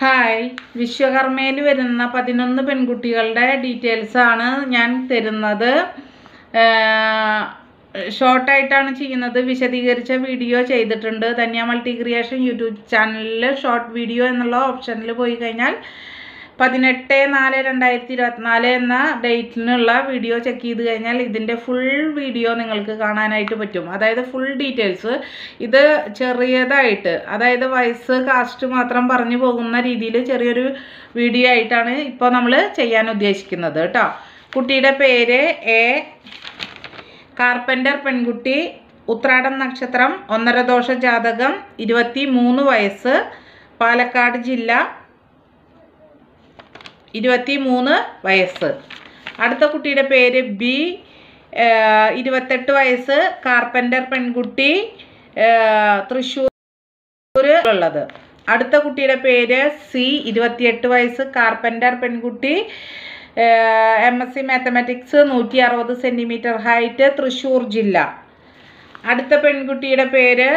Hi, വിശ്വകർമ്മയിൽ വരുന്ന 11 പെൺകുട്ടികളുടെ ഡീറ്റെയിൽസാണ് ഞാൻ തരുന്നത്. ഷോർട്ടായിട്ടാണ് ചെയ്യുന്നത്. വിശദീകരിച്ച വീഡിയോ ചെയ്തിട്ടുണ്ട്. ധന്യ മൾട്ടി ക്രിയേഷൻ യൂട്യൂബ് ചാനലിൽ ഷോർട്ട് വീഡിയോ എന്നുള്ള ഓപ്ഷനിൽ പോയി കഴിഞ്ഞാൽ 18/4/2024 എന്ന ഡേറ്റിനുള്ള വീഡിയോ ചെക്ക് ചെയ്ത് കഴിഞ്ഞാൽ ഇതിൻ്റെ ഫുൾ വീഡിയോ നിങ്ങൾക്ക് കാണാനായിട്ട് പറ്റും. അതായത് ഫുൾ ഡീറ്റെയിൽസ്. ഇത് ചെറിയതായിട്ട്, അതായത് വയസ്സ് കാസ്റ്റ് മാത്രം പറഞ്ഞു പോകുന്ന രീതിയിൽ ചെറിയൊരു വീഡിയോ ആയിട്ടാണ് ഇപ്പോൾ നമ്മൾ ചെയ്യാൻ ഉദ്ദേശിക്കുന്നത് കേട്ടോ. കുട്ടിയുടെ പേര് എ. കാർപ്പൻ്റർ പെൺകുട്ടി, ഉത്രാടം നക്ഷത്രം, 1.5 ദോഷ ജാതകം, 23 വയസ്സ്, പാലക്കാട് ജില്ല, 23 വയസ്സ്. അടുത്ത കുട്ടിയുടെ പേര് ബി. 28 വയസ്സ്, കാർപ്പൻ്റർ പെൺകുട്ടി, തൃശ്ശൂർ ഉള്ളത്. അടുത്ത കുട്ടിയുടെ പേര് സി. 28 വയസ്സ്, കാർപ്പൻ്റർ പെൺകുട്ടി, MSc mathematics, 160 centimetre height, Thrissur ജില്ല. അടുത്ത പെൺകുട്ടിയുടെ പേര്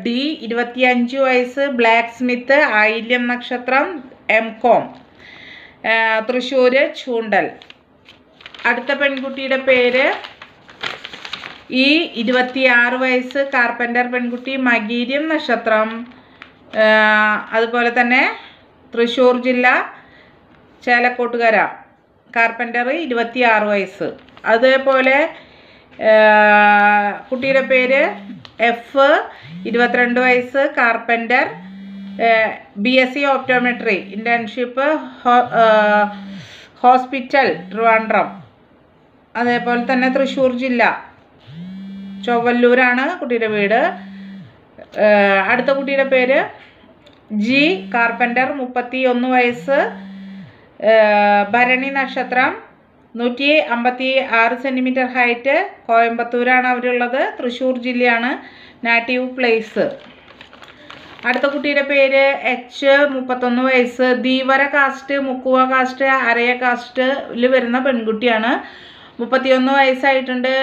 ഡി. 25 വയസ്സ്, ബ്ലാക്ക് സ്മിത്ത്, ആയില്യം നക്ഷത്രം, MCom, തൃശ്ശൂർ ചൂണ്ടൽ. അടുത്ത പെൺകുട്ടിയുടെ പേര് ഇ. 26 വയസ്സ്, കാർപ്പൻ്റർ പെൺകുട്ടി, മകീര്യം നക്ഷത്രം, അതുപോലെ തന്നെ തൃശ്ശൂർ ജില്ല, ചേലക്കോട്ടുകര, കാർപ്പൻ്റർ, 26 വയസ്സ്. അതേപോലെ കുട്ടിയുടെ പേര് എഫ്. 22 വയസ്സ്, carpenter, BSc optometry, internship, hospital Trivandrum, അതേപോലെ തന്നെ തൃശ്ശൂർ ജില്ല, ചൊവ്വല്ലൂരാണ് കുട്ടിയുടെ വീട്. അടുത്ത കുട്ടിയുടെ പേര് ജി. കാർപ്പൻ്റർ, 31 വയസ്സ്, ഭരണി നക്ഷത്രം, 156 സെൻറ്റിമീറ്റർ ഹൈറ്റ്, കോയമ്പത്തൂരാണ് അവരുള്ളത്, തൃശ്ശൂർ ജില്ലയാണ് നാറ്റീവ് പ്ലേസ്. അടുത്ത കുട്ടിയുടെ പേര് എച്ച്. 31 വയസ്സ്, ധീവര കാസ്റ്റ്, മുക്കുവ കാസ്റ്റ്, അരയ കാസ്റ്റിൽ വരുന്ന പെൺകുട്ടിയാണ്. 31 വയസ്സായിട്ടുണ്ട്.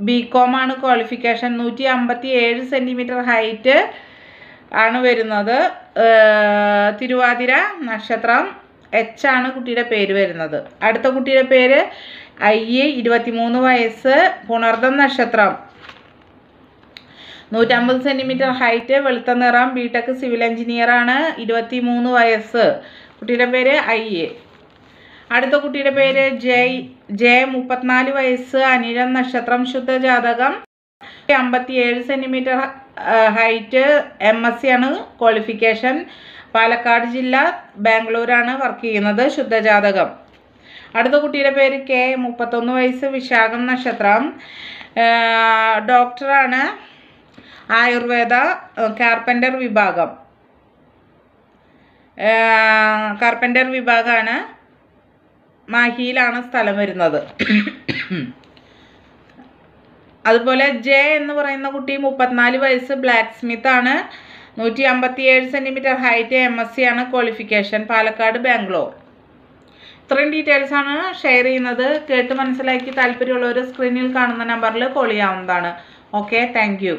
BCom ആണ് ക്വാളിഫിക്കേഷൻ. 157 സെൻറ്റിമീറ്റർ ഹൈറ്റ് ആണ് വരുന്നത്. തിരുവാതിര നക്ഷത്രം, എച്ച് ആണ് കുട്ടിയുടെ പേര് വരുന്നത്. അടുത്ത കുട്ടിയുടെ പേര് ഐ. 23 വയസ്സ്, പുണർദം നക്ഷത്രം, 150 സെൻറ്റിമീറ്റർ ഹൈറ്റ്, വെളുത്ത നിറം, BTech സിവിൽ എഞ്ചിനീയർ ആണ്, 23 വയസ്സ്. കുട്ടിയുടെ പേര് ഐ. അടുത്ത കുട്ടിയുടെ പേര് ജെ. 34 വയസ്സ്, അനിഴം നക്ഷത്രം, ശുദ്ധ ജാതകം, 57 സെൻറ്റിമീറ്റർ ഹൈറ്റ്, MSc ആണ് ക്വാളിഫിക്കേഷൻ, പാലക്കാട് ജില്ല, ബാംഗ്ലൂരാണ് വർക്ക് ചെയ്യുന്നത്, ശുദ്ധ ജാതകം. അടുത്ത കുട്ടിയുടെ പേര് കെ. 31 വയസ്സ്, വിശാഖം നക്ഷത്രം, ഡോക്ടറാണ്, ആയുർവേദ, കാർപ്പൻ്റർ വിഭാഗം, കാർപ്പൻ്റർ വിഭാഗമാണ്, മാഹിയിലാണ് സ്ഥലം വരുന്നത്. അതുപോലെ ജെ എന്ന് പറയുന്ന കുട്ടി 34 വയസ്സ്, ബ്ലാക്ക് സ്മിത്ത് ആണ്, 157 സെൻറ്റിമീറ്റർ ഹൈറ്റ്, MSc ആണ് ക്വാളിഫിക്കേഷൻ, പാലക്കാട്, ബാംഗ്ലൂർ. ഇത്രയും ഡീറ്റെയിൽസാണ് ഷെയർ ചെയ്യുന്നത്. കേട്ട് മനസ്സിലാക്കി താല്പര്യമുള്ളവർ സ്ക്രീനിൽ കാണുന്ന നമ്പറിൽ കോൾ ചെയ്യാവുന്നതാണ്. Okay, thank you.